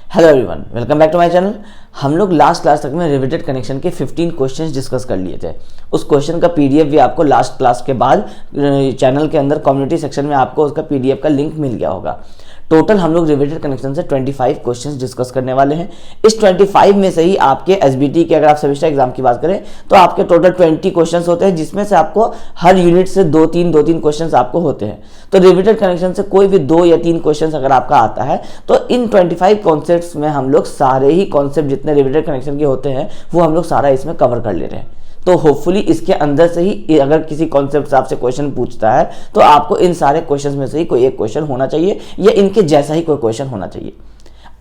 Hello everyone, welcome back to my channel. हम लोग last class तक में रिवेटेड कनेक्शन के 15 क्वेश्चंस डिस्कस कर लिए थे। उस क्वेश्चन का पीडीएफ भी आपको लास्ट क्लास के बाद चैनल के अंदर कम्युनिटी सेक्शन में आपको उसका पीडीएफ का लिंक मिल गया होगा। टोटल हम लोग रिवेटेड कनेक्शन से 25 क्वेश्चंस डिस्कस करने वाले हैं। इस 25 में से ही आपके एसबीटी के, अगर आप सेमेस्टर एग्जाम की बात करें तो आपके टोटल 20 क्वेश्चंस होते हैं, जिसमें से आपको हर यूनिट से दो तीन क्वेश्चंस आपको होते हैं। तो रिवेटेड कनेक्शन से कोई भी 2 या 3 क्वेश्चंस अगर आपका आता है तो इन 25 कॉन्सेप्ट्स में हम लोग सारे ही कॉन्सेप्ट जितने रिवेटेड कनेक्शन के होते हैं वो हम लोग सारा इसमें कवर कर ले रहे हैं। तो होपफुली इसके अंदर से ही अगर किसी कॉन्सेप्ट से आपसे क्वेश्चन पूछता है तो आपको इन सारे क्वेश्चंस में से ही कोई एक क्वेश्चन होना चाहिए या इनके जैसा ही कोई क्वेश्चन होना चाहिए।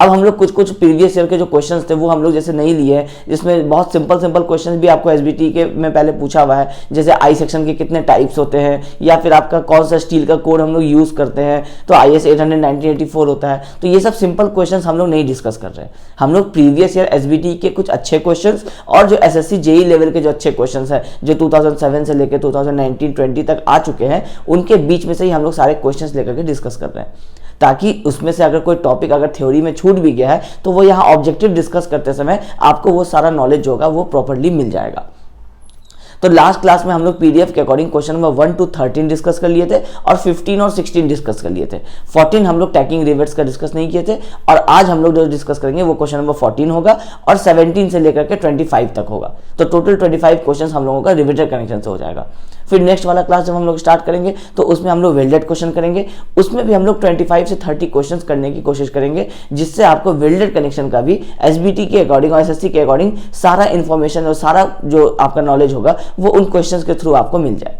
अब हम लोग कुछ प्रीवियस ईयर के जो क्वेश्चंस थे वो हम लोग जैसे नहीं लिए हैं, जिसमें बहुत सिंपल क्वेश्चंस भी आपको एसबीटी के में पहले पूछा हुआ है, जैसे आई सेक्शन के कितने टाइप्स होते हैं या फिर आपका कौन सा स्टील का कोड हम लोग यूज़ करते हैं, तो IS 800 1984 होता है। तो ये सब सिंपल क्वेश्चंस हम लोग नहीं डिस्कस कर रहे हैं। हम लोग प्रीवियस ईयर एसबीटी के कुछ अच्छे क्वेश्चन और जो SSC JEE लेवल के जो अच्छे क्वेश्चन है जो 2007 से लेकर 2019-20 तक आ चुके हैं, उनके बीच में से ही हम लोग सारे क्वेश्चन लेकर के डिस्कस कर रहे हैं, ताकि उसमें से अगर कोई टॉपिक अगर थ्योरी में छूट भी गया है तो वो यहाँ ऑब्जेक्टिव डिस्कस करते समय आपको वो सारा नॉलेज होगा वो प्रॉपर्ली मिल जाएगा। तो लास्ट क्लास में हम लोग पीडीएफ के according question number 1 to 13 discuss कर लिए थे और 15 और 16 डिस्कस कर लिए थे। 14 हम लोग टैकिंग रिवेट्स का डिस्कस नहीं किए थे और आज हम लोग जो डिस्कस करेंगे वो क्वेश्चन नंबर 14 होगा और 17 से लेकर के 25 तक होगा। तो टोटल 25 क्वेश्चन हम लोगों का रिवेटेड कनेक्शन से हो जाएगा। फिर नेक्स्ट वाला क्लास जब हम लोग स्टार्ट करेंगे तो उसमें हम लोग वेल्डेड क्वेश्चन करेंगे। उसमें भी हम लोग 25 से 30 क्वेश्चन करने की कोशिश करेंगे, जिससे आपको वेल्डेड कनेक्शन का भी एसबीटी के अकॉर्डिंग और SSC के अकॉर्डिंग सारा इन्फॉर्मेशन और सारा जो आपका नॉलेज होगा वो उन क्वेश्चंस के थ्रू आपको मिल जाए।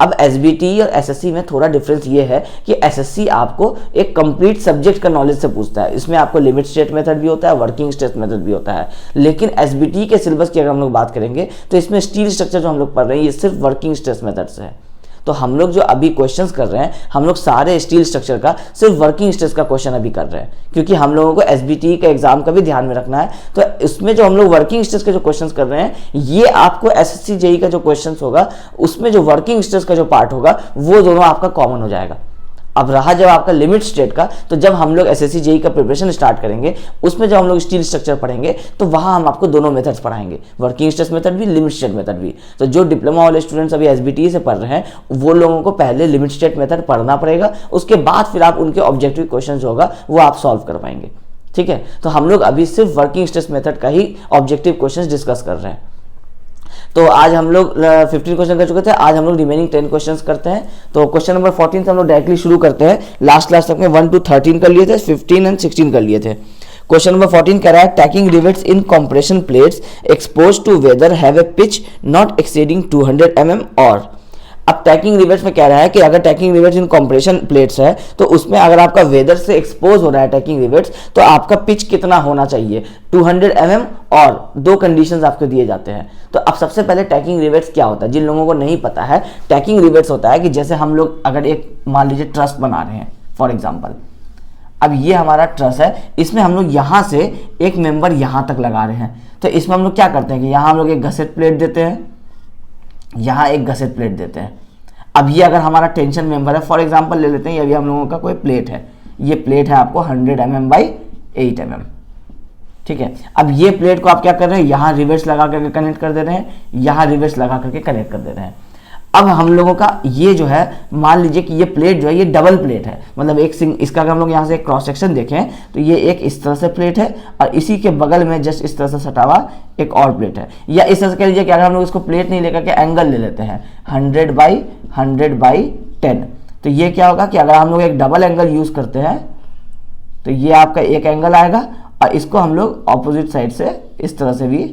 अब एसबीटी और SSC में थोड़ा डिफरेंस ये है कि SSC आपको एक कंप्लीट सब्जेक्ट का नॉलेज से पूछता है। इसमें आपको लिमिट स्टेट मेथड भी होता है, वर्किंग स्ट्रेस मेथड भी होता है। लेकिन एसबीटी के सिलेबस की अगर हम लोग बात करेंगे तो इसमें स्टील स्ट्रक्चर जो हम लोग पढ़ रहे हैं ये सिर्फ वर्किंग स्ट्रेस मेथड से है। तो हम लोग जो अभी क्वेश्चंस कर रहे हैं हम लोग सारे स्टील स्ट्रक्चर का सिर्फ वर्किंग स्ट्रेस का क्वेश्चन अभी कर रहे हैं, क्योंकि हम लोगों को एसबीटी का एग्जाम का भी ध्यान में रखना है। तो इसमें जो हम लोग वर्किंग स्ट्रेस के जो क्वेश्चंस कर रहे हैं ये आपको SSC JEE का जो क्वेश्चंस होगा उसमें जो वर्किंग स्ट्रेस का जो पार्ट होगा वो दोनों आपका कॉमन हो जाएगा। अब रहा जब आपका लिमिट स्टेट का, तो जब हम लोग SSC JEE का प्रिपरेशन स्टार्ट करेंगे उसमें जब हम लोग स्टील स्ट्रक्चर पढ़ेंगे तो वहां हम आपको दोनों मेथड्स पढ़ाएंगे, वर्किंग स्ट्रेस मेथड भी, लिमिट स्टेट मेथड भी। तो जो डिप्लोमा वाले स्टूडेंट्स अभी SBT से पढ़ रहे हैं वो लोगों को पहले लिमिट स्टेट मेथड पढ़ना पड़ेगा, उसके बाद फिर आप उनके ऑब्जेक्टिव क्वेश्चन जो होगा वो आप सॉल्व कर पाएंगे। ठीक है, तो हम लोग अभी सिर्फ वर्किंग स्ट्रेस मेथड का ही ऑब्जेक्टिव क्वेश्चन डिस्कस कर रहे हैं। तो आज हम लोग 15 क्वेश्चन कर चुके थे, आज हम लोग रिमेनिंग 10 क्वेश्चंस करते हैं। तो क्वेश्चन नंबर 14 से हम लोग डायरेक्टली शुरू करते हैं। लास्ट क्लास तक में 1 to 13 कर लिए थे, 15 and 16 कर लिए थे। क्वेश्चन नंबर 14 कह रहा है tacking rivets in compression plates expose to weather have a pitch not exceeding 200 mm और। अब टैकिंग रिवेट्स में कह रहा है कि अगर tacking rivets in compression plates है तो उसमें अगर आपका वेदर से एक्सपोज हो रहा है टैकिंग रिवेट्स तो आपका पिच कितना होना चाहिए, 200 mm और 2 कंडीशंस आपको दिए जाते हैं। तो अब सबसे पहले टैकिंग रिवेट्स क्या होता है, जिन लोगों को नहीं पता है, टैकिंग रिवेट्स होता है कि जैसे हम लोग अगर एक मान लीजिए ट्रस बना रहे हैं फॉर एग्जाम्पल, अब ये हमारा ट्रस है, इसमें हम लोग यहाँ से एक मेंबर यहाँ तक लगा रहे हैं। तो इसमें हम लोग क्या करते हैं कि यहाँ हम लोग एक गसेट प्लेट देते हैं, यहाँ एक गसेट प्लेट देते हैं। अब ये अगर हमारा टेंशन मेंबर है फॉर एग्जांपल ले लेते हैं, ये अभी हम लोगों का कोई प्लेट है, ये प्लेट है आपको 100 mm by 8 mm। ठीक है, अब ये प्लेट को आप क्या कर रहे हैं, यहाँ रिवर्स लगा करके कनेक्ट कर दे रहे हैं, यहाँ रिवर्स लगा करके कनेक्ट कर दे रहे हैं। अब हम लोगों का ये जो है मान लीजिए कि ये प्लेट जो है ये डबल प्लेट है, मतलब एक इसका अगर हम लोग यहाँ से एक क्रॉस सेक्शन देखें तो ये एक इस तरह से प्लेट है और इसी के बगल में जस्ट इस तरह से सटा हुआ एक और प्लेट है। या इस तरह से कह लीजिए कि अगर हम लोग इसको प्लेट नहीं लेकर के एंगल ले लेते हैं 100 by 10, तो ये क्या होगा कि अगर हम लोग एक डबल एंगल यूज करते हैं तो ये आपका एक एंगल आएगा और इसको हम लोग ऑपोजिट साइड से इस तरह से भी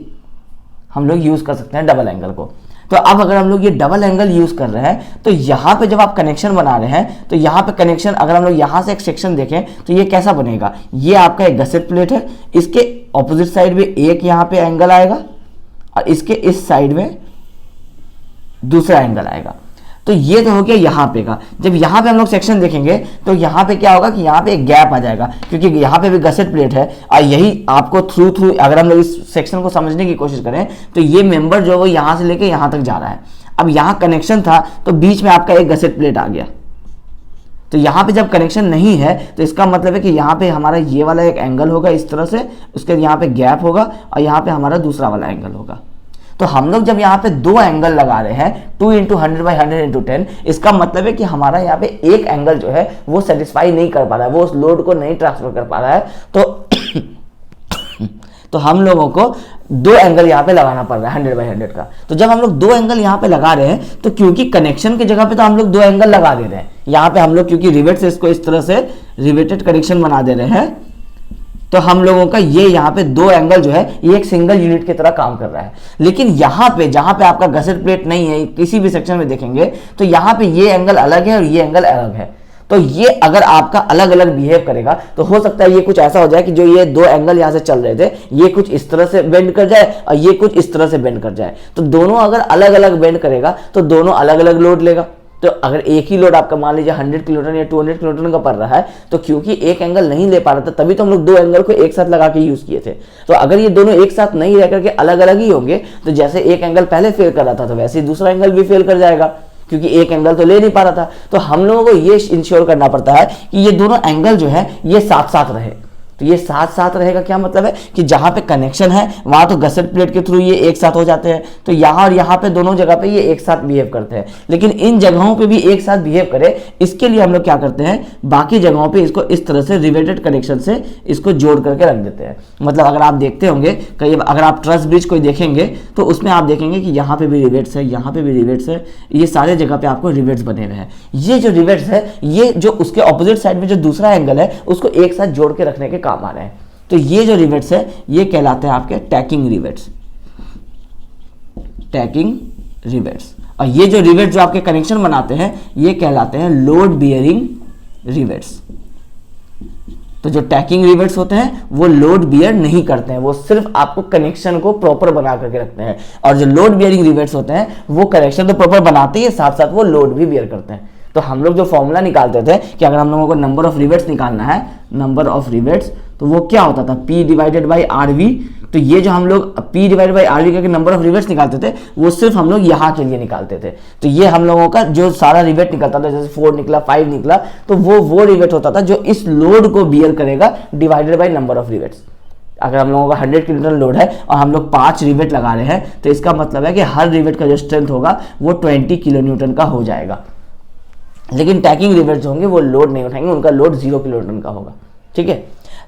हम लोग यूज कर सकते हैं डबल एंगल को। तो अब अगर हम लोग ये डबल एंगल यूज कर रहे हैं तो यहाँ पे जब आप कनेक्शन बना रहे हैं तो यहाँ पे कनेक्शन अगर हम लोग यहाँ से एक सेक्शन देखें तो ये कैसा बनेगा, ये आपका एक गसेट प्लेट है, इसके ऑपोजिट साइड में एक यहाँ पे एंगल आएगा और इसके इस साइड में दूसरा एंगल आएगा। तो ये तो हो गया यहाँ पे का। जब यहाँ पे हम लोग सेक्शन देखेंगे तो यहाँ पे क्या होगा कि यहाँ पे एक गैप आ जाएगा, क्योंकि यहाँ पे भी गसेट प्लेट है और यही आपको थ्रू अगर हम लोग इस सेक्शन को समझने की कोशिश करें तो ये मेंबर जो है वो यहाँ से लेके यहाँ तक जा रहा है। अब यहाँ कनेक्शन था तो बीच में आपका एक गसेट प्लेट आ गया, तो यहाँ पे जब कनेक्शन नहीं है तो इसका मतलब है कि यहाँ पे हमारा ये वाला एक एंगल होगा इस तरह से, उसके यहाँ पे गैप होगा और यहाँ पे हमारा दूसरा वाला एंगल होगा। तो हम लोग जब यहाँ पे दो एंगल लगा रहे हैं 2 × 100/100 × 10, इसका मतलब है कि हमारा यहाँ पे एक एंगल जो है वो सेटिस्फाई नहीं कर पा रहा है, वो उस लोड को नहीं ट्रांसफर कर पा रहा है। तो हम लोगों को दो एंगल यहाँ पे लगाना पड़ रहा है 100/100 का। तो जब हम लोग दो एंगल यहाँ पे लगा रहे हैं तो क्योंकि कनेक्शन की जगह पे तो हम लोग दो एंगल लगा दे रहे हैं, यहाँ पे हम लोग क्योंकि रिवेट से इसको इस तरह से रिवेटेड कनेक्शन बना दे रहे हैं, तो हम लोगों का ये यहाँ पे दो एंगल जो है ये एक सिंगल यूनिट की तरह काम कर रहा है। लेकिन यहाँ पे जहाँ पे आपका गसेट प्लेट नहीं है, किसी भी सेक्शन में देखेंगे तो यहाँ पे ये एंगल अलग है और ये एंगल अलग है। तो ये अगर आपका अलग अलग बिहेव करेगा तो हो सकता है ये कुछ ऐसा हो जाए कि जो ये दो एंगल यहाँ से चल रहे थे ये कुछ इस तरह से बेंड कर जाए और ये कुछ इस तरह से बेंड कर जाए। तो दोनों अगर अलग अलग बेंड करेगा तो दोनों अलग अलग लोड लेगा। तो अगर एक ही लोड आपका मान लीजिए 100 किलोन्यूटन या 200 किलोन्यूटन का पड़ रहा है, तो क्योंकि एक एंगल नहीं ले पा रहा था तभी तो हम लोग दो एंगल को एक साथ लगा के यूज किए थे। तो अगर ये दोनों एक साथ नहीं रह करके अलग अलग ही होंगे तो जैसे एक एंगल पहले फेल कर रहा था तो वैसे ही दूसरा एंगल भी फेल कर जाएगा, क्योंकि एक एंगल तो ले नहीं पा रहा था। तो हम लोगों को ये इंश्योर करना पड़ता है कि ये दोनों एंगल जो है ये साथ साथ रहे। तो ये साथ साथ रहेगा क्या मतलब है कि जहां पे कनेक्शन है वहां तो गसेट प्लेट के थ्रू ये एक साथ हो जाते हैं, तो यहां और यहां पे दोनों जगह पे ये एक साथ बिहेव करते हैं। लेकिन इन जगहों पे भी एक साथ बिहेव करे इसके लिए हम लोग क्या करते हैं, बाकी जगहों पे इसको इस तरह से रिवेटेड कनेक्शन से इसको जोड़ करके रख देते हैं। मतलब अगर आप देखते होंगे कई अगर आप ट्रस ब्रिज कोई देखेंगे तो उसमें आप देखेंगे कि यहाँ पे भी रिवेट्स है, यहाँ पे भी रिवेट्स है, ये सारे जगह पे आपको रिवेट्स बने हुए हैं। ये जो रिवेट्स है ये जो उसके ऑपोजिट साइड में जो दूसरा एंगल है उसको एक साथ जोड़ के रखने के काम आ रहे हैं। तो ये जो रिवेट्स है ये कहलाते हैं आपके टैकिंग रिवेट्स, टैकिंग रिवेट्स। और ये जो रिवेट जो आपके कनेक्शन बनाते हैं ये कहलाते हैं लोड बियरिंग रिवेट्स। तो जो टैकिंग रिवेट्स होते हैं वो लोड बियर नहीं करते हैं, वो सिर्फ आपको कनेक्शन को प्रॉपर बना करके रखते हैं। और जो लोड बियरिंग रिवेट्स होते हैं वो कनेक्शन तो प्रॉपर बनाते ही साथ साथ वो लोड भी बियर करते हैं। तो हम लोग जो फॉर्मूला निकालते थे कि अगर हम लोगों को नंबर ऑफ रिवेट्स निकालना है, नंबर ऑफ रिवेट्स, तो वो क्या होता था P/RV। तो ये जो हम लोग P/RV करके नंबर ऑफ रिवेट्स निकालते थे वो सिर्फ हम लोग यहाँ के लिए निकालते थे। तो ये हम लोगों का जो सारा रिवेट निकलता था, जैसे 4 निकला 5 निकला, तो वो रिवेट होता था जो इस लोड को बियर करेगा divided by number of rivets. अगर हम लोगों का 100 किलोन्यूटन लोड है और हम लोग 5 रिवेट लगा रहे हैं तो इसका मतलब है कि हर रिवेट का जो स्ट्रेंथ होगा वो 20 किलोन्यूटन का हो जाएगा। लेकिन टैकिंग रिवेट्स होंगे वो लोड नहीं उठाएंगे, उनका लोड 0 किलोन्यूटन का होगा। ठीक है,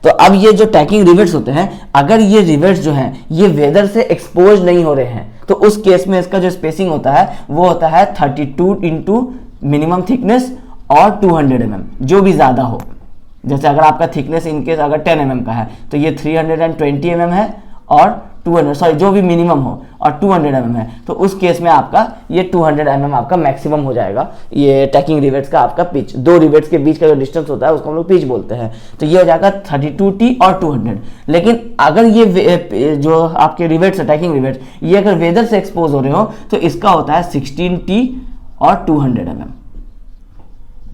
तो अब ये जो टैकिंग रिवेट्स होते हैं, अगर ये रिवेट्स जो हैं ये वेदर से एक्सपोज नहीं हो रहे हैं तो उस केस में इसका जो स्पेसिंग होता है वो होता है 32 इंटू मिनिमम थिकनेस और 200 mm, जो भी ज़्यादा हो। जैसे अगर आपका थिकनेस इनकेस अगर 10 mm का है तो ये 320 mm है और 200 जो भी मिनिमम हो और 200 mm है, तो उस केस में आपका ये 200 mm आपका मैक्सिमम हो जाएगा। ये टैकिंग रिवेट्स का आपका पिच, दो रिवेट्स के बीच का जो डिस्टेंस होता है उसको हम लोग पिच बोलते हैं। तो ये हो जाएगा 32T और 200। लेकिन अगर ये जो आपके रिवेट्स है टैकिंग रिवेट्स ये अगर वेदर से एक्सपोज हो रहे हो तो इसका होता है 16T और 200 mm।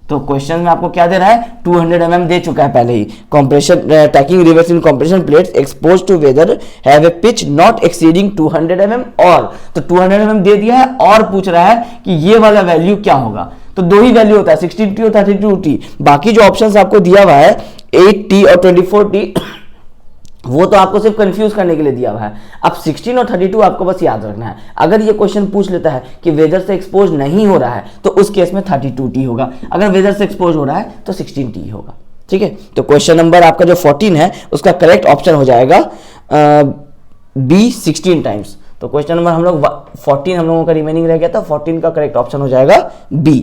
तो क्वेश्चन में आपको क्या दे रहा है, 200 mm दे चुका है पहले ही। Compression tacking rivets in compression plates exposed to weather have a pitch not exceeding 200 mm और, तो 200 mm दे दिया है और पूछ रहा है कि ये वाला वैल्यू क्या होगा। तो दो ही वैल्यू होता है 16T और 32T। बाकी जो ऑप्शंस आपको दिया हुआ है 8T और 24T वो तो आपको सिर्फ कंफ्यूज करने के लिए दिया हुआ है। अब 16 और 32 आपको बस याद रखना है। अगर ये क्वेश्चन पूछ लेता है कि वेदर से एक्सपोज नहीं हो रहा है तो उस केस में 32T होगा, अगर वेदर से एक्सपोज हो रहा है तो 16T होगा। ठीक है, तो क्वेश्चन नंबर आपका जो 14 है उसका करेक्ट ऑप्शन हो जाएगा B 16 टाइम्स। तो क्वेश्चन नंबर हम लोग 14 हम लोगों का रिमेनिंग रह गया था, 14 का करेक्ट ऑप्शन हो जाएगा B।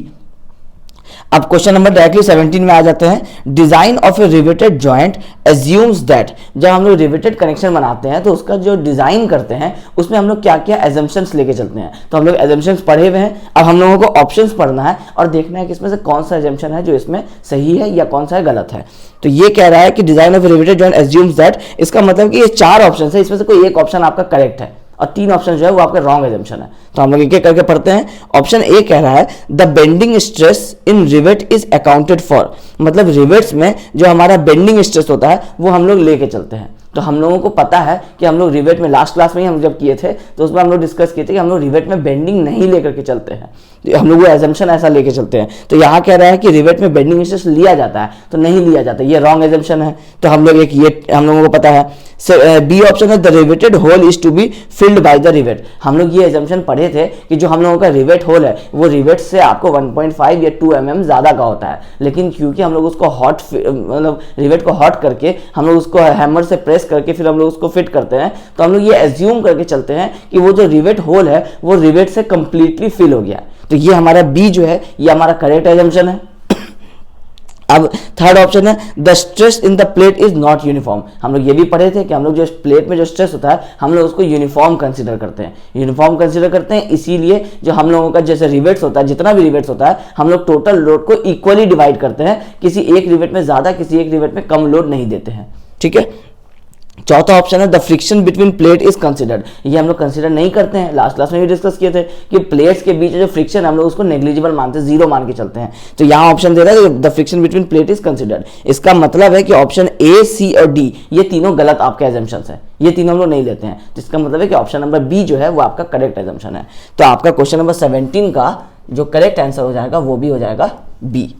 अब क्वेश्चन नंबर डायरेक्टली 17 में आ जाते हैं। Design of a riveted joint assumes that, जब हम लोग रिवेटेड कनेक्शन बनाते हैं तो उसका जो डिजाइन करते हैं उसमें हम लोग क्या क्या एजम्पशंस लेके चलते हैं। तो हम लोग एजम्पशंस पढ़े हुए हैं, अब हम लोगों को ऑप्शंस पढ़ना है और देखना है कि इसमें से कौन सा एजम्पशन है जो इसमें सही है या कौन सा है गलत है। तो ये कह रहा है कि design of a riveted joint assumes that, इसका मतलब कि ये 4 ऑप्शन है, इसमें से कोई एक ऑप्शन आपका करेक्ट है और 3 ऑप्शन जो है वो आपका रॉन्ग एजम्पशन है। तो हम लोग एक एक करके पढ़ते हैं। ऑप्शन ए कह रहा है the bending stress in rivet is accounted for, मतलब रिवेट्स में जो हमारा बेंडिंग स्ट्रेस होता है वो हम लोग लेके चलते हैं। तो हम लोगों को पता है कि हम लोग रिवेट में लास्ट क्लास में ही हम जब किए थे तो उसमें हम लोग डिस्कस किए थे कि हम लोग रिवेट में बेंडिंग नहीं लेकर के चलते हैं। तो हम लोग वो एजम्पशन ऐसा लेके चलते हैं। तो यहाँ कह रहा है कि रिवेट में बेंडिंग स्ट्रेस लिया जाता है, तो नहीं लिया जाता, ये रॉन्ग एजम्पशन है। तो हम लोग ये हम लोगों को पता है। बी ऑप्शन है the riveted hole is to be filled by the rivet. हम लोग ये एजम्पशन पढ़े थे कि जो हम लोगों का रिवेट होल है वो रिवेट से आपको 1.5 या 2 mm ज्यादा का होता है, लेकिन क्योंकि हम लोग उसको हॉट मतलब रिवेट को हॉट करके हम लोग उसको हैमर से प्रेस करके फिर हम लोग उसको फिट करते हैं, तो हम लोग ये एज्यूम करके चलते हैं कि वो जो रिवेट होल है वो रिवेट से कंप्लीटली फिल हो गया। तो ये हमारा बी जो है ये हमारा करेक्ट एजम्पशन है। अब थर्ड ऑप्शन है the stress in the plate is not uniform. हम लोग ये भी पढ़े थे कि हम लोग जो प्लेट में जो स्ट्रेस होता है हम लोग उसको यूनिफॉर्म कंसीडर करते हैं। यूनिफॉर्म कंसीडर करते हैं इसीलिए जो हम लोगों का जैसे रिवेट्स होता है, जितना भी रिवेट्स होता है हम लोग टोटल लोड को इक्वली डिवाइड करते हैं, किसी एक रिवेट में ज्यादा किसी एक रिवेट में कम लोड नहीं देते हैं। ठीक है। चौथा ऑप्शन है the friction between plate is considered. ये हम लोग कंसिडर नहीं करते हैं, लास्ट क्लास में भी डिस्कस किए थे कि प्लेट्स के बीच जो फ्रिक्शन हम लोग उसको नेग्लिजिबल मानते हैं, जीरो मान के चलते हैं। तो यहाँ ऑप्शन दे रहा है the friction between plate is considered. इसका मतलब है कि ऑप्शन ए, सी और डी ये तीनों गलत आपके एजम्पशंस है, ये तीनों हम लोग नहीं लेते हैं। तो इसका मतलब है कि ऑप्शन नंबर बी जो है वो आपका करेक्ट एजम्पशन है। तो आपका क्वेश्चन नंबर 17 का जो करेक्ट आंसर हो जाएगा वो भी हो जाएगा बी।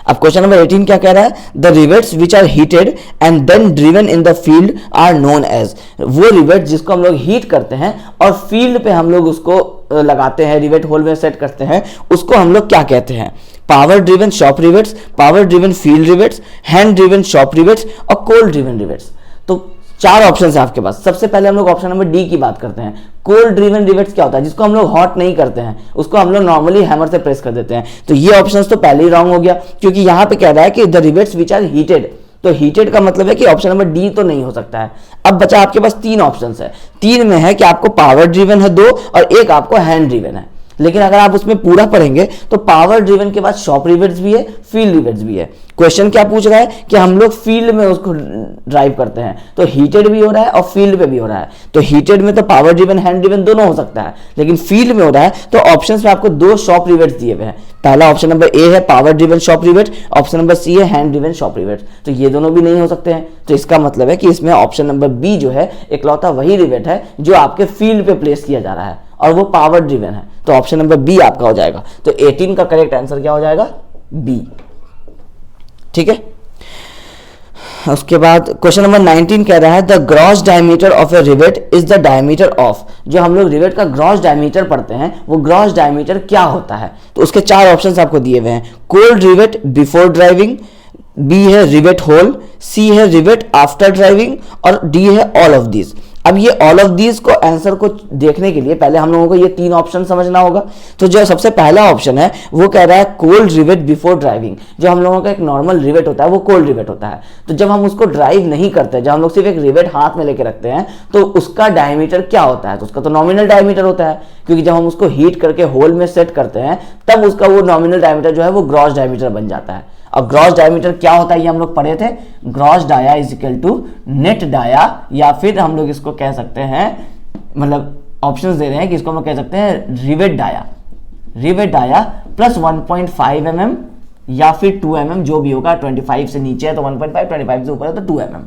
अब क्वेश्चन नंबर 18 क्या कह रहा है the rivets which are heated and then driven in the field are known as. वो रिवेट जिसको हम लोग हीट करते हैं और फील्ड पे हम लोग उसको लगाते हैं, रिवेट होल में सेट करते हैं, उसको हम लोग क्या कहते हैं? Power driven shop rivets, power driven field rivets, hand driven shop rivets और कोल्ड ड्रिवन रिवेट्स। तो चार ऑप्शन है आपके पास। सबसे पहले हम लोग ऑप्शन नंबर डी की बात करते हैं। कोल्ड ड्रिवन रिवेट्स क्या होता है? जिसको हम लोग हॉट नहीं करते हैं, उसको हम लोग नॉर्मली हैमर से प्रेस कर देते हैं। तो ये ऑप्शन तो पहले ही रॉन्ग हो गया, क्योंकि यहां पे कह रहा है कि the rivets which are heated. तो हीटेड का मतलब है कि ऑप्शन नंबर डी तो नहीं हो सकता है। अब बचा आपके पास तीन ऑप्शन है, तीन में है कि आपको पावर ड्रिवन है दो और एक आपको हैंड ड्रिवन है। लेकिन अगर आप उसमें पूरा पढ़ेंगे तो पावर ड्रिवन के बाद शॉप रिवेट्स भी है, फील्ड रिवेट्स भी है। क्वेश्चन क्या पूछ रहा है कि हम लोग फील्ड में उसको ड्राइव करते हैं, तो हीटेड भी हो रहा है और फील्ड पे भी हो रहा है। तो हीटेड में तो पावर ड्रिवन हैंड ड्रिवन दोनों हो सकता है, लेकिन फील्ड में हो रहा है तो ऑप्शंस में आपको दो शॉप रिवेट्स दिए हुए हैं। पहला ऑप्शन नंबर ए है power driven shop rivet, option number C है हैंड ड्रिवन शॉप रिवेट। तो ये दोनों भी नहीं हो सकते हैं। तो इसका मतलब है कि इसमें ऑप्शन नंबर बी जो है इकलौता वही रिवेट है जो आपके फील्ड पे प्लेस किया जा रहा है और वो पावर ड्रिवन है। तो ऑप्शन नंबर बी आपका हो जाएगा। तो 18 का करेक्ट आंसर क्या हो जाएगा? बी। ठीक है। उसके बाद क्वेश्चन नंबर 19 कह रहा है the gross diameter of A rivet is the diameter of. जो हम लोग रिवेट का ग्रॉस डायमीटर पढ़ते हैं वो ग्रॉस डायमीटर क्या होता है? तो उसके चार ऑप्शंस आपको दिए हुए हैं। Cold rivet before driving, B है रिवेट होल, सी है रिवेट आफ्टर ड्राइविंग और डी है ऑल ऑफ दीज। अब ये ऑल ऑफ दीज को आंसर को देखने के लिए पहले हम लोगों को ये तीन ऑप्शन समझना होगा। तो जो सबसे पहला ऑप्शन है वो कह रहा है कोल्ड रिवेट बिफोर ड्राइविंग। जो हम लोगों का एक नॉर्मल रिवेट होता है वो कोल्ड रिवेट होता है। तो जब हम उसको ड्राइव नहीं करते, जब हम लोग सिर्फ एक रिवेट हाथ में लेके रखते हैं, तो उसका डायमीटर क्या होता है? तो उसका तो नॉमिनल डायमीटर होता है, क्योंकि जब हम उसको हीट करके होल में सेट करते हैं तब उसका वो नॉमिनल डायमीटर जो है वो ग्रॉस डायमीटर बन जाता है। अब ग्रॉस डायमीटर क्या होता है ये हम लोग पढ़े थे। Gross dia is equal to net dia, या फिर हम लोग इसको कह सकते हैं, मतलब ऑप्शंस दे रहे हैं कि इसको हम लोग कह सकते हैं rivet dia. Rivet dia plus 1.5 mm या फिर 2 mm, जो भी होगा। 25 से नीचे है तो 1.5, 25 से ऊपर है तो 2 mm।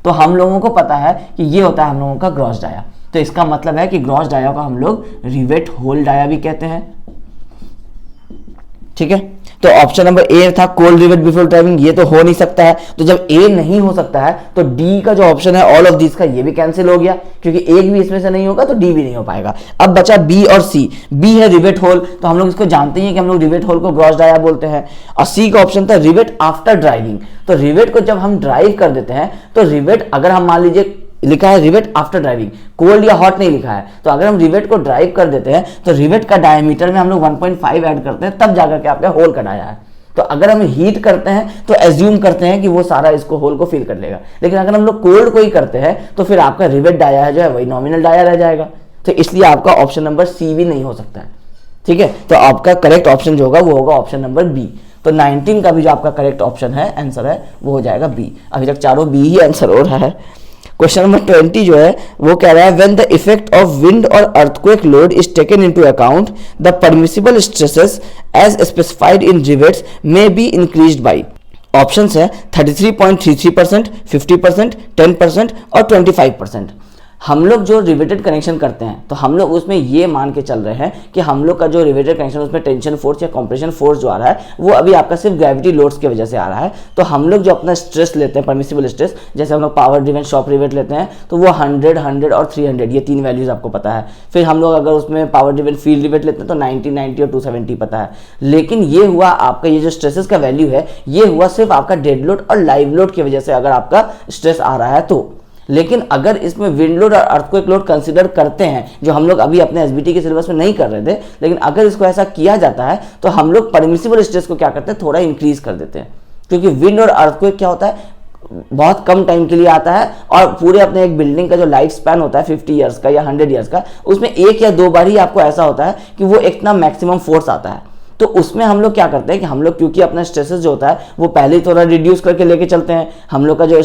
तो हम लोगों को पता है कि ये होता है हम लोगों का ग्रॉस डाया। तो इसका मतलब है कि ग्रॉस डाया को हम लोग रिवेट होल डाया भी कहते हैं। ठीक है। तो ऑप्शन नंबर ए था कोल्ड रिवेट बिफोर ड्राइविंग, ये तो हो नहीं सकता है। तो जब ए नहीं हो सकता है तो डी का जो ऑप्शन है ऑल ऑफ दिस का ये भी कैंसिल हो गया, क्योंकि एक भी इसमें से नहीं होगा तो डी भी नहीं हो पाएगा। अब बचा बी और सी। बी है रिवेट होल, तो हम लोग इसको जानते हैं कि हम लोग रिवेट होल को ग्रॉस डाया बोलते हैं। और सी का ऑप्शन था रिवेट आफ्टर ड्राइविंग। तो रिवेट को जब हम ड्राइव कर देते हैं तो रिवेट, अगर हम मान लीजिए लिखा है रिवेट आफ्टर ड्राइविंग, कोल्ड या हॉट नहीं लिखा है, तो अगर हम रिवेट को ड्राइव कर देते हैं तो रिवेट का डायमीटर में हम लोग 1.5 ऐड करते हैं, तब जाकर के आपका होल का डाया है। तो अगर हम हीट करते हैं तो एज्यूम करते हैं कि वो सारा इसको होल को फिल कर लेगा, लेकिन अगर हम लोग कोल्ड को ही करते हैं तो फिर आपका रिवेट डाया है जो है वही नॉमिनल डाया रह जाएगा। तो इसलिए आपका ऑप्शन नंबर सी भी नहीं हो सकता है। ठीक है। तो आपका करेक्ट ऑप्शन जो होगा वो होगा ऑप्शन नंबर बी। तो 19 का भी जो आपका करेक्ट ऑप्शन है, आंसर है, वो हो जाएगा बी। अभी तक चारों बी ही आंसर हो रहा है। क्वेश्चन नंबर 20 जो है वो कह रहा है when the effect of wind और earthquake load is taken into account the permissible stresses as specified in rivets may be increased by. Options है 33.33%, 50%, 10% और 25%। हम लोग जो रिवेटेड कनेक्शन करते हैं तो हम लोग उसमें ये मान के चल रहे हैं कि हम लोग का जो रिवेटेड कनेक्शन उसमें टेंशन फोर्स या कंप्रेशन फोर्स जो आ रहा है वो अभी आपका सिर्फ ग्रेविटी लोड्स की वजह से आ रहा है। तो हम लोग जो अपना स्ट्रेस लेते हैं परमिसिबल स्ट्रेस, जैसे हम लोग पावर ड्रिवन शॉक रिवेट लेते हैं तो वो 100, 100 और 300 ये 3 वैल्यूज आपको पता है। फिर हम लोग अगर उसमें पावर ड्रिवन फील्ड रिवेट लेते हैं तो 90, 90 और 270 पता है। लेकिन ये हुआ आपका ये जो स्ट्रेसेस का वैल्यू है ये हुआ सिर्फ आपका डेड लोड और लाइव लोड की वजह से अगर आपका स्ट्रेस आ रहा है तो। लेकिन अगर इसमें विंड लोड और अर्थक्वेक लोड कंसीडर करते हैं, जो हम लोग अभी अपने एसबीटी के सिलेबस में नहीं कर रहे थे, लेकिन अगर इसको ऐसा किया जाता है तो हम लोग परमिसिबल स्ट्रेस को क्या करते हैं, थोड़ा इंक्रीज कर देते हैं। क्योंकि विंड और अर्थक्वेक क्या होता है, बहुत कम टाइम के लिए आता है और पूरे अपने एक बिल्डिंग का जो लाइफ स्पैन होता है 50 ईयर्स का या 100 ईयर्स का, उसमें 1 या 2 बार ही आपको ऐसा होता है कि वो इतना मैक्सिमम फोर्स आता है। तो उसमें हम लोग क्या करते हैं कि हम लोग क्योंकि अपना स्ट्रेसेस जो होता है वो पहले ही थोड़ा रिड्यूस करके लेके चलते हैं। हम लोग का जो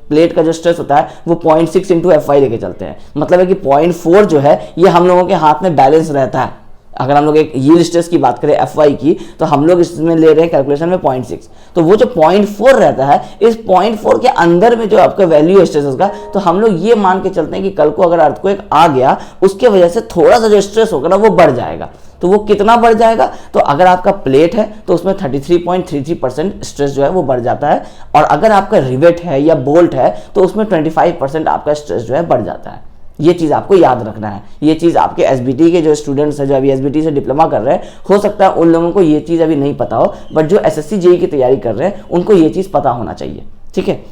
प्लेट का जो स्ट्रेस होता है वो 0.6 इंटू FY लेके चलते हैं। मतलब है कि 0.4 जो है ये हम लोगों के हाथ में बैलेंस रहता है। अगर हम लोग एक यील्ड स्ट्रेस की बात करें FY की, तो हम लोग इसमें ले रहे हैं कैलकुलेशन में 0.6, तो वो जो 0.4 रहता है, इस 0.4 के अंदर में जो आपका वैल्यू है स्ट्रेसेस का, तो हम लोग ये मान के चलते हैं कि कल को अगर अर्थक्वेक आ गया उसके वजह से थोड़ा सा जो स्ट्रेस होगा ना वो बढ़ जाएगा। तो वो कितना बढ़ जाएगा, तो अगर आपका प्लेट है तो उसमें 33.33% स्ट्रेस जो है वो बढ़ जाता है, और अगर आपका रिवेट है या बोल्ट है तो उसमें 25% आपका स्ट्रेस जो है बढ़ जाता है। ये चीज़ आपको याद रखना है। ये चीज़ आपके एसबीटी के जो स्टूडेंट्स हैं, जो अभी एसबीटी से डिप्लोमा कर रहे हैं, हो सकता है उन लोगों को ये चीज़ अभी नहीं पता हो, बट जो एसएससी जेईई की तैयारी कर रहे हैं उनको ये चीज़ पता होना चाहिए। ठीक है,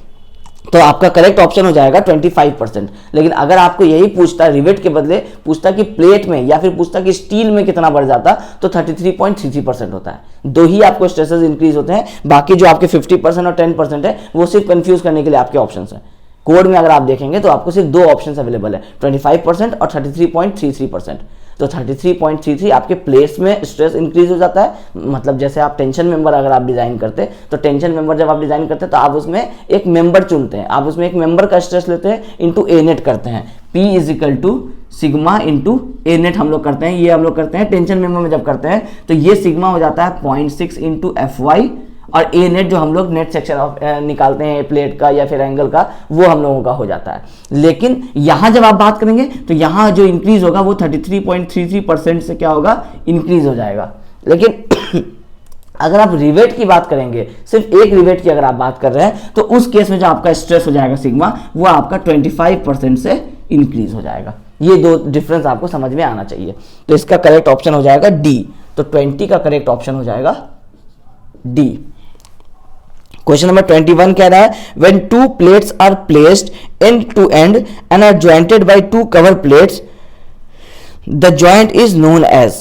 तो आपका करेक्ट ऑप्शन हो जाएगा 25%। लेकिन अगर आपको यही पूछता रिवेट के बदले पूछता कि प्लेट में या फिर पूछता कि स्टील में कितना बढ़ जाता, तो 33.33% होता है। 2 ही आपको स्ट्रेसेस इंक्रीज होते हैं, बाकी जो आपके 50% और 10% है वो सिर्फ कंफ्यूज करने के लिए आपके ऑप्शन है। कोड में अगर आप देखेंगे तो आपको सिर्फ 2 ऑप्शन अवेलेबल है, 25% और 33.33%। तो 33.33 आपके प्लेट्स में स्ट्रेस इंक्रीज हो जाता है। मतलब जैसे आप टेंशन मेंबर अगर आप डिजाइन करते, तो टेंशन मेंबर जब आप डिजाइन करते हैं तो आप उसमें एक मेंबर चुनते हैं, आप उसमें एक मेंबर का स्ट्रेस लेते हैं, इंटू ए नेट करते हैं। P = सिग्मा इंटू ए नेट हम लोग करते हैं। ये हम लोग करते हैं टेंशन मेंबर में जब करते हैं तो ये सिग्मा हो जाता है 0.6 इंटू FY, और ए नेट जो हम लोग नेट सेक्शन निकालते हैं प्लेट का या फिर एंगल का, वो हम लोगों का हो जाता है। लेकिन यहां जब आप बात करेंगे तो यहां जो इंक्रीज होगा वो 33.33% से क्या होगा, इंक्रीज हो जाएगा। लेकिन अगर आप रिवेट की बात करेंगे, सिर्फ एक रिवेट की अगर आप बात कर रहे हैं, तो उस केस में जो आपका स्ट्रेस हो जाएगा सिग्मा, वो आपका 25% से इंक्रीज हो जाएगा। ये 2 डिफरेंस आपको समझ में आना चाहिए। तो इसका करेक्ट ऑप्शन हो जाएगा डी। तो 20 का करेक्ट ऑप्शन हो जाएगा डी। क्वेश्चन नंबर 21 कह रहा है, when 2 plates are placed end to end and are jointed by 2 cover plates, the joint is known as।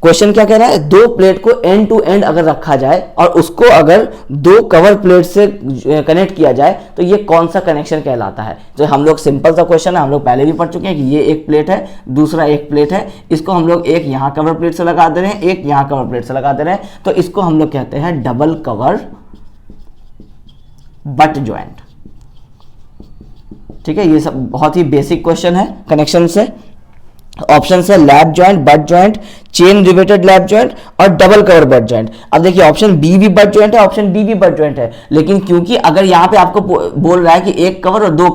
Question क्या कह रहा है, 2 प्लेट को एंड टू एंड अगर रखा जाए और उसको अगर 2 कवर प्लेट से कनेक्ट किया जाए तो ये कौन सा कनेक्शन कहलाता है। तो हम लोग सिंपल सा क्वेश्चन है, हम लोग पहले भी पढ़ चुके हैं कि ये एक प्लेट है, दूसरा एक प्लेट है, इसको हम लोग एक यहाँ कवर प्लेट से लगा दे रहे हैं, एक यहाँ कवर प्लेट से लगा दे रहे हैं, तो इसको हम लोग कहते हैं डबल कवर बट ज्वाइंट। ठीक है, ये सब बहुत ही बेसिक क्वेश्चन है कनेक्शन से। ऑप्शन है lap joint, butt joint, chain riveted lap joint और डबल कवर बट जॉइंट। अब देखिए ऑप्शन बी भी बट जॉइंट है, ऑप्शन डी भी बट जॉइंट है, लेकिन क्योंकि अगर यहां पे आपको बोल रहा है कि एक कवर और दो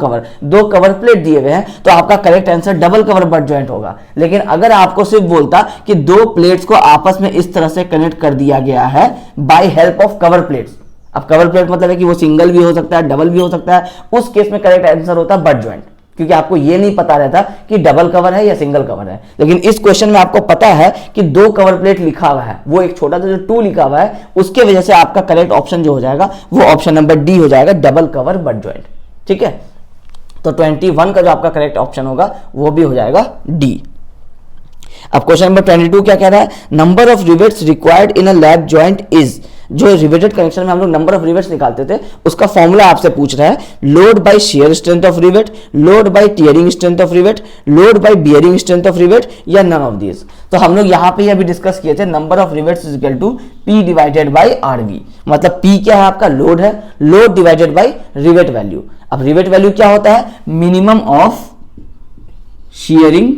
कवर प्लेट दिए हुए हैं, तो आपका correct answer double cover butt joint होगा। लेकिन अगर आपको सिर्फ बोलता कि 2 प्लेट्स को आपस में इस तरह से कनेक्ट कर दिया गया है by help of cover plates, अब कवर प्लेट मतलब है कि वो सिंगल भी हो सकता है, डबल भी हो सकता है, उस केस में करेक्ट आंसर होता है बट जॉइंट, क्योंकि आपको ये नहीं पता रहता कि डबल कवर है या सिंगल कवर है। लेकिन इस क्वेश्चन में आपको पता है कि 2 कवर प्लेट लिखा हुआ है, वो एक छोटा सा जो 2 लिखा हुआ है, उसके वजह से आपका करेक्ट ऑप्शन जो हो जाएगा वो ऑप्शन नंबर डी हो जाएगा, डबल कवर बट जॉइंट। ठीक है, तो 21 का जो आपका करेक्ट ऑप्शन होगा वो भी हो जाएगा डी। अब क्वेश्चन नंबर 22 क्या कह रहा है, number of rivets required in a lap joint is. जो रिवेटेड कनेक्शन में हम लोग नंबर ऑफ रिवेट्स निकालते थे उसका फॉर्मूला आपसे पूछ रहा है, load by shear strength of rivet, load by tearing strength of rivet, load by bearing strength of rivet, या नन ऑफ दिस। तो हम लोग यहां पे अभी डिस्कस किए थे number of rivets is equal to P divided by RV. मतलब पी क्या है, आपका लोड है, load divided by rivet value. अब रिवेट वैल्यू क्या होता है, minimum of shearing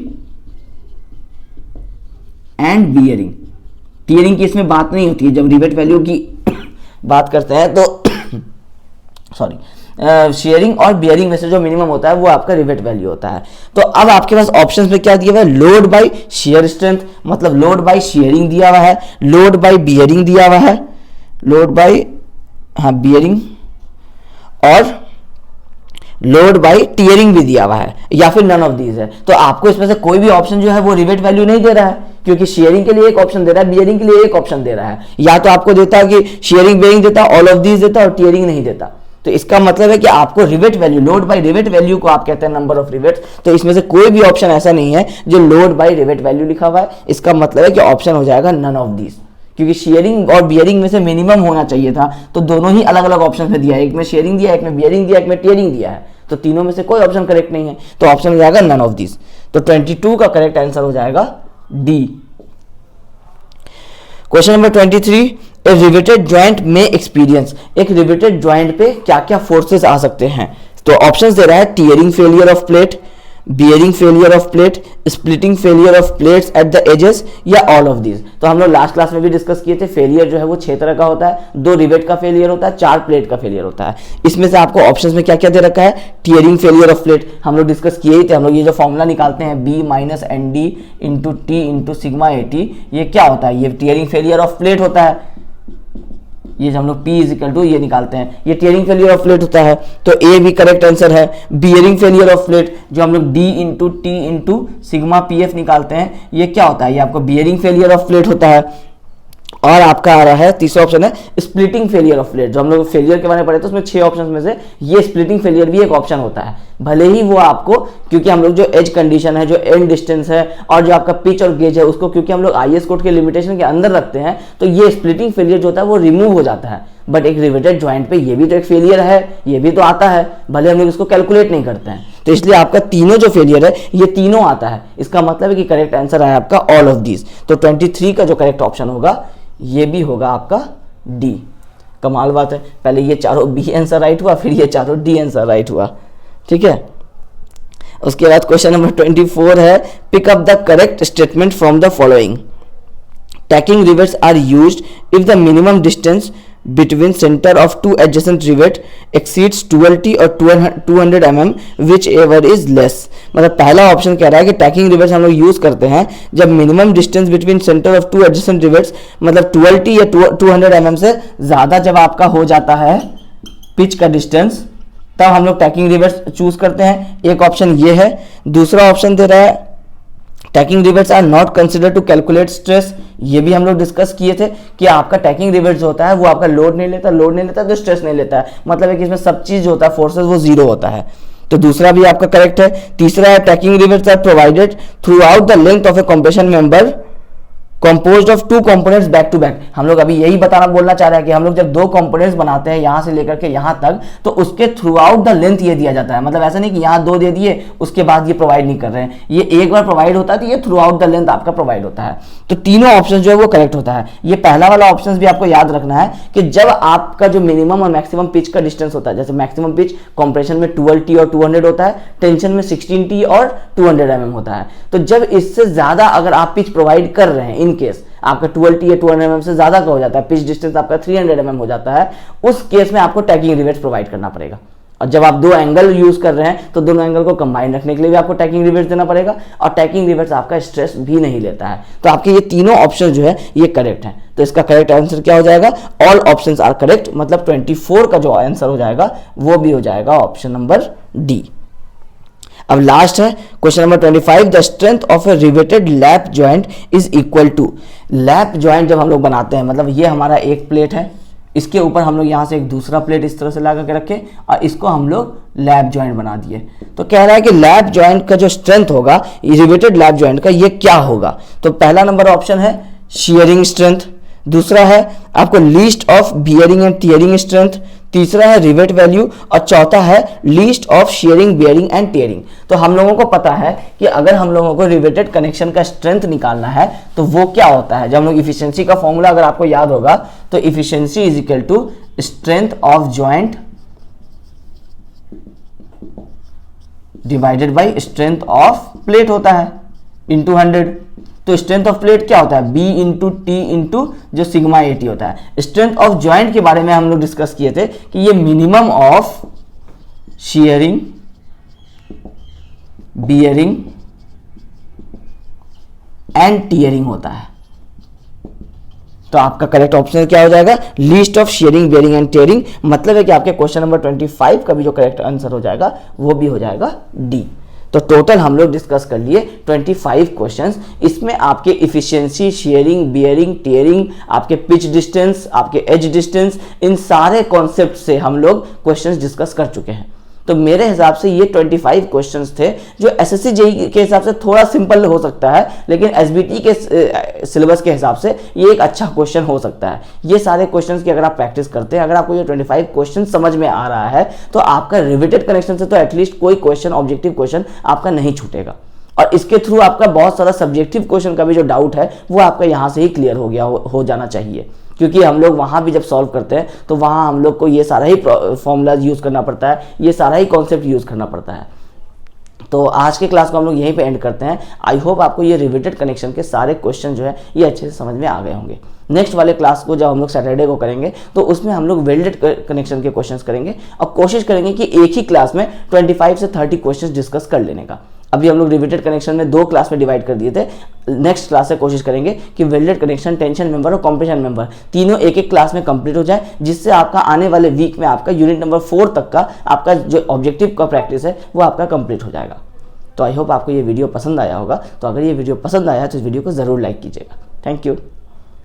and bearing. Tearing की इसमें बात नहीं होती है, जब रिवेट वैल्यू की बात करते हैं तो सॉरी, शेयरिंग और बियरिंग में से जो मिनिमम होता है वो आपका रिवेट वैल्यू होता है। तो अब आपके पास ऑप्शंस में क्या दिया हुआ है, लोड बाय शेयर स्ट्रेंथ, मतलब लोड बाय शेयरिंग दिया हुआ है, लोड बाय बियरिंग दिया हुआ है, लोड बाय बियरिंग, और लोड बाय टियरिंग भी दिया हुआ है, या फिर नन ऑफ दीज है। तो आपको इसमें से कोई भी ऑप्शन जो है वो रिवेट वैल्यू नहीं दे रहा है, क्योंकि शेयरिंग के लिए एक ऑप्शन दे रहा है, बियरिंग के लिए एक ऑप्शन दे रहा है। या तो आपको देता है कि शेयरिंग बियरिंग देता, ऑल ऑफ दीज देता, और टियरिंग नहीं देता। तो इसका मतलब है कि आपको rivet value, load bye rivet value को आप कहते हैं नंबर ऑफ रिवेट्स, तो इसमें से कोई भी ऑप्शन ऐसा नहीं है जो लोड बाय रिवेट वैल्यू लिखा हुआ है। इसका मतलब है कि ऑप्शन हो जाएगा नन ऑफ दीज, क्योंकि शेयरिंग और बियरिंग में से मिनिमम होना चाहिए था, तो दोनों ही अलग अलग ऑप्शन में दिया है, एक में शेयरिंग दिया, एक में बियरिंग दिया, एक में टियरिंग दिया है, तो तीनों में से कोई ऑप्शन करेक्ट नहीं है, तो ऑप्शन हो जाएगा नन ऑफ दिस। तो 22 का करेक्ट आंसर हो जाएगा डी। क्वेश्चन नंबर 23, ए रिवेटेड जॉइंट में एक्सपीरियंस, एक रिवेटेड जॉइंट पे क्या क्या फोर्सेस आ सकते हैं। तो ऑप्शंस दे रहा है tearing failure of plate, bearing failure of plate, splitting failure of plates at the edges, या ऑल ऑफ दीज। तो हम लोग लास्ट क्लास में भी डिस्कस किए थे, फेलियर जो है वो 6 तरह का होता है, 2 रिवेट का फेलियर होता है, 4 प्लेट का फेलियर होता है। इसमें से आपको ऑप्शंस में क्या क्या दे रखा है, टीयरिंग फेलियर ऑफ प्लेट हम लोग डिस्कस किए ही थे। हम लोग ये जो फॉर्मूला निकालते हैं B minus N D into T into sigma A T, ये क्या होता है, ये टीयरिंग फेलियर ऑफ प्लेट होता है। ये जो हम लोग P इजिकल टू ये निकालते हैं, ये टीयरिंग फेलियर ऑफ प्लेट होता है, तो ए भी करेक्ट आंसर है। बियरिंग फेलियर ऑफ प्लेट जो हम लोग D into T into sigma P F निकालते हैं, ये क्या होता है, ये आपको बियरिंग फेलियर ऑफ प्लेट होता है। और आपका आ रहा है तीसरा ऑप्शन है स्प्लिटिंग फेलियर ऑफ प्लेट, जो हम लोग फेलियर के बारे में पढ़े थे उसमें 6 ऑप्शन में से ये स्प्लिटिंग फेलियर भी एक ऑप्शन होता है। भले ही वो आपको, क्योंकि हम लोग जो एज कंडीशन है, जो एंड डिस्टेंस है, और जो आपका पिच और गेज है, उसको क्योंकि हम लोग आईएस कोड के लिमिटेशन के अंदर रखते हैं, तो ये स्प्लिटिंग फेलियर जो होता है वो रिमूव हो जाता है। बट एक रिवेटेड जॉइंट पे ये भी तो एक फेलियर है, ये भी तो आता है, भले हम लोग इसको कैलकुलेट नहीं करते हैं। तो इसलिए आपका तीनों जो फेलियर है ये तीनों आता है। इसका मतलब है कि करेक्ट आंसर है आपका ऑल ऑफ दीज। तो 23 का जो करेक्ट ऑप्शन होगा ये भी होगा आपका डी। कमाल बात है, पहले ये चारों बी आंसर राइट हुआ, फिर ये चारों डी आंसर राइट हुआ। ठीक है, उसके बाद क्वेश्चन नंबर 24 है, pick up the correct statement from the following. Tacking rivets are used if the minimum distance between center of two adjacent rivet exceeds 12t or 200 mm whichever is less। मतलब पहला option कह रहा है कि tacking rivets हम लोग use करते हैं जब minimum distance between centre of two adjacent rivets, मतलब 12t या 200 mm से ज्यादा जब आपका हो जाता है पिच का डिस्टेंस, तब हम लोग टैकिंग रिवेट्स चूज करते हैं। एक ऑप्शन ये है। दूसरा ऑप्शन दे रहा है tacking rivets are not consider to calculate stress. ये भी हम लोग डिस्कस किए थे कि आपका टैकिंग रिवेट्स जो होता है वो आपका लोड नहीं लेता तो स्ट्रेस नहीं लेता है, मतलब है कि इसमें सब चीज जो होता है फोर्सेस वो जीरो होता है। तो दूसरा भी आपका करेक्ट है। तीसरा है tacking rivets are provided throughout the length of a compression member composed of 2 components back to back. हम लोग अभी यही बोलना चाह रहे हैं कि हम लोग जब 2 कंपोनेंट्स बनाते हैं यहां से लेकर के यहां तक, तो उसके थ्रू आउट द लेंथ ये दिया जाता है। मतलब ऐसा नहीं कि यहां 2 दे दिए उसके बाद ये प्रोवाइड नहीं कर रहे हैं, ये एक बार प्रोवाइड होता है तो ये थ्रू आउट द लेंथ आपका प्रोवाइड होता है। तो तीनों ऑप्शन जो है वो करेक्ट होता है। ये पहला वाला ऑप्शन भी आपको याद रखना है कि जब आपका जो मिनिमम और मैक्सिमम पिच का डिस्टेंस होता है, जैसे मैक्सिमम पिच कंप्रेशन में 12t और 200 होता है, टेंशन में 16t और 200 mm होता है। तो जब इससे ज्यादा अगर आप पिच प्रोवाइड कर रहे हैं, इन केस आपका 12t या 200 mm से ज्यादा का हो जाता है, पिच डिस्टेंस आपका 300 mm हो जाता है, उस केस में आपको टैकिंग रिवेट्स प्रोवाइड करना पड़ेगा। और जब आप 2 एंगल यूज कर रहे हैं तो दोनों एंगल को कंबाइन रखने के लिए भी आपको टैकिंग रिवेट्स देना पड़ेगा, और टैकिंग रिवेट्स आपका स्ट्रेस भी नहीं लेता है। तो आपके ये तीनों ऑप्शन जो है ये करेक्ट है। तो इसका करेक्ट आंसर क्या हो जाएगा, ऑल ऑप्शंस आर करेक्ट। मतलब 24 का जो आंसर हो जाएगा वो भी हो जाएगा ऑप्शन नंबर डी। अब लास्ट है question number 25, the strength of a riveted lap joint is equal to. Lap joint जब हम लोग बनाते हैं, मतलब ये हमारा एक प्लेट है, इसके ऊपर हम लोग यहाँ से एक दूसरा प्लेट इस तरह से लगा के रखे और इसको हम लोग लैप जॉइंट बना दिए। तो कह रहा है कि लैप जॉइंट का जो स्ट्रेंथ होगा रिवेटेड लैप जॉइंट का, ये क्या होगा। तो पहला नंबर ऑप्शन है शियरिंग स्ट्रेंथ, दूसरा है आपको least of bearing and tearing strength, तीसरा है रिवेट वैल्यू, और चौथा है least of sharing bearing and tearing. तो हम लोगों को पता है कि अगर हम लोगों को रिवेटेड कनेक्शन का स्ट्रेंथ निकालना है तो वो क्या होता है। जब हम लोग इफिशिएंसी का फॉर्मूला अगर आपको याद होगा तो efficiency is equal to strength of joint divided by strength of plate होता है इंटू 100। तो स्ट्रेंथ ऑफ प्लेट क्या होता है, B इंटू टी इंटू जो सिग्मा 80 होता है। स्ट्रेंथ ऑफ जॉइंट के बारे में हम लोग डिस्कस किए थे कि ये minimum of sharing, bearing and tearing होता है। तो आपका करेक्ट ऑप्शन क्या हो जाएगा? Least of sharing, bearing and tearing. मतलब है कि आपके क्वेश्चन नंबर 25 का भी जो करेक्ट आंसर हो जाएगा वो भी हो जाएगा डी। तो टोटल हम लोग डिस्कस कर लिए 25 क्वेश्चंस। इसमें आपके इफिशिएंसी, शेयरिंग, बियरिंग, टीयरिंग, आपके पिच डिस्टेंस, आपके एज डिस्टेंस, इन सारे कॉन्सेप्ट से हम लोग क्वेश्चंस डिस्कस कर चुके हैं। तो मेरे हिसाब से ये 25 क्वेश्चंस थे जो एसएससी जेईई के हिसाब से थोड़ा सिंपल हो सकता है, लेकिन एसबीटी के सिलेबस के हिसाब से ये एक अच्छा क्वेश्चन हो सकता है। ये सारे क्वेश्चंस की अगर आप प्रैक्टिस करते हैं, अगर आपको ये 25 क्वेश्चन समझ में आ रहा है, तो आपका रिविटेड कनेक्शन से तो एटलीस्ट कोई क्वेश्चन, ऑब्जेक्टिव क्वेश्चन आपका नहीं छूटेगा। और इसके थ्रू आपका बहुत सारा सब्जेक्टिव क्वेश्चन का भी जो डाउट है वो आपका यहाँ से ही क्लियर हो गया हो जाना चाहिए। क्योंकि हम लोग वहाँ भी जब सॉल्व करते हैं तो वहाँ हम लोग को ये सारा ही फॉर्मूलाज यूज़ करना पड़ता है, ये सारा ही कॉन्सेप्ट यूज़ करना पड़ता है। तो आज के क्लास को हम लोग यहीं पे एंड करते हैं। आई होप आपको ये रिविटेड कनेक्शन के सारे क्वेश्चन जो है ये अच्छे से समझ में आ गए होंगे। नेक्स्ट वाले क्लास को जब हम लोग सैटरडे को करेंगे तो उसमें हम लोग वेल्डेड कनेक्शन के क्वेश्चंस करेंगे और कोशिश करेंगे कि एक ही क्लास में 25 से 30 क्वेश्चंस डिस्कस कर लेने का। अभी हम लोग रिविटेड कनेक्शन में 2 क्लास में डिवाइड कर दिए थे। नेक्स्ट क्लास से कोशिश करेंगे कि वेल्डेड कनेक्शन, टेंशन मेंबर और कॉम्प्रेशन मेंबर तीनों एक एक क्लास में कंप्लीट हो जाए, जिससे आपका आने वाले वीक में आपका यूनिट नंबर 4 तक का आपका जो ऑब्जेक्टिव का प्रैक्टिस है वो आपका कंप्लीट हो जाएगा। तो आई होप आपको ये वीडियो पसंद आया होगा। तो अगर ये वीडियो पसंद आया तो इस वीडियो को ज़रूर लाइक कीजिएगा। Thank you.